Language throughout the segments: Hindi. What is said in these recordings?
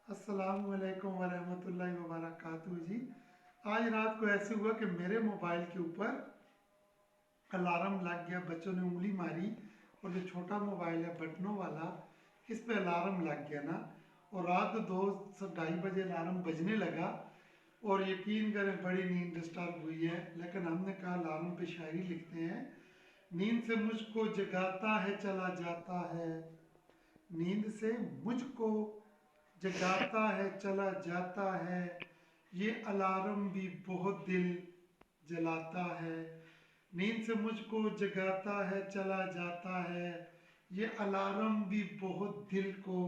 अस्सलामुअलैकुम वरहमतुल्लाहि वबरकातुहू जी। आज रात को ऐसे हुआ कि मेरे मोबाइल के ऊपर अलार्म लग गया। बच्चों ने उंगली मारी और जो छोटा मोबाइल है बटनों वाला, इस पे अलार्म लग गया ना। और रात को 2 से 2:30 बजे अलार्म बजने लगा और यकीन करें बड़ी नींद डिस्टर्ब हुई है। लेकिन हमने कहा अलार्म पे शायरी लिखते हैं, नींद से मुझको जगाता है चला जाता है, नींद से मुझको जगाता है चला जाता है, ये अलार्म भी बहुत दिल जलाता है। नींद से मुझको जगाता है चला जाता है, ये अलार्म भी बहुत दिल को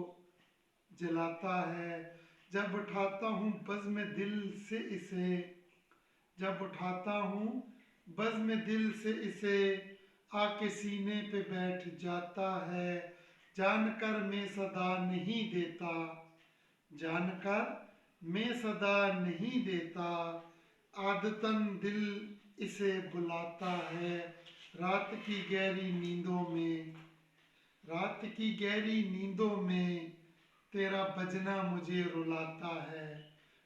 जलाता है। जब उठाता हूँ बज़्म दिल से इसे, जब उठाता हूँ बज़्म दिल से इसे, आके सीने पे बैठ जाता है। जानकर मैं सदा नहीं देता, जानकर मैं सदा नहीं देता, आदतन दिल इसे बुलाता है। रात की गहरी नींदों में, रात की गहरी नींदों में तेरा बजना मुझे रुलाता है।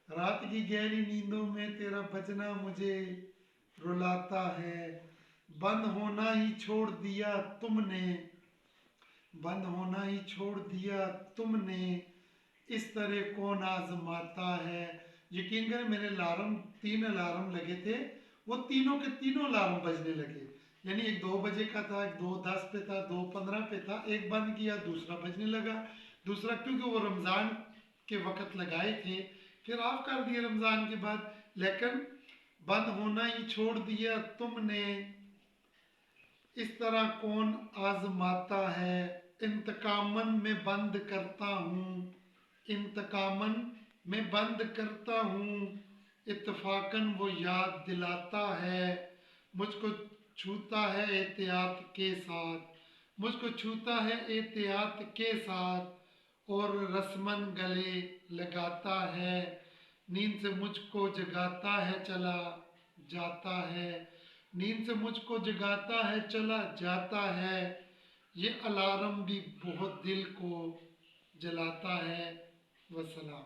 रात की गहरी नींदों में तेरा बजना मुझे रुलाता है। बंद होना ही छोड़ दिया तुमने, बंद होना ही छोड़ दिया तुमने, इस तरह कौन आजमाता है। यकीन करें मेरे अलार्म 3 अलार्म लगे थे, वो तीनों के तीनों अलार्म बजने लगे। यानी एक 2 बजे का था, एक 2:10 पे था, 2:15 पे था। एक बंद किया दूसरा बजने लगा। दूसरा क्योंकि वो रमज़ान के वक़्त लगाए थे, फिर ऑफ कर दिया रमज़ान के बाद। लेकिन बंद होना ही छोड़ दिया तुमने, इस तरह कौन आजमाता है। इंतकामन में बंद करता हूँ, इंतकामन में बंद करता हूँ, इत्तफाकन वो याद दिलाता है। मुझको छूता है एहतियात के साथ, मुझको छूता है एहतियात के साथ, और रस्मन गले लगाता है। नींद से मुझको जगाता है चला जाता है, नींद से मुझको जगाता है चला जाता है, ये अलार्म भी बहुत दिल को जलाता है। वसलाम।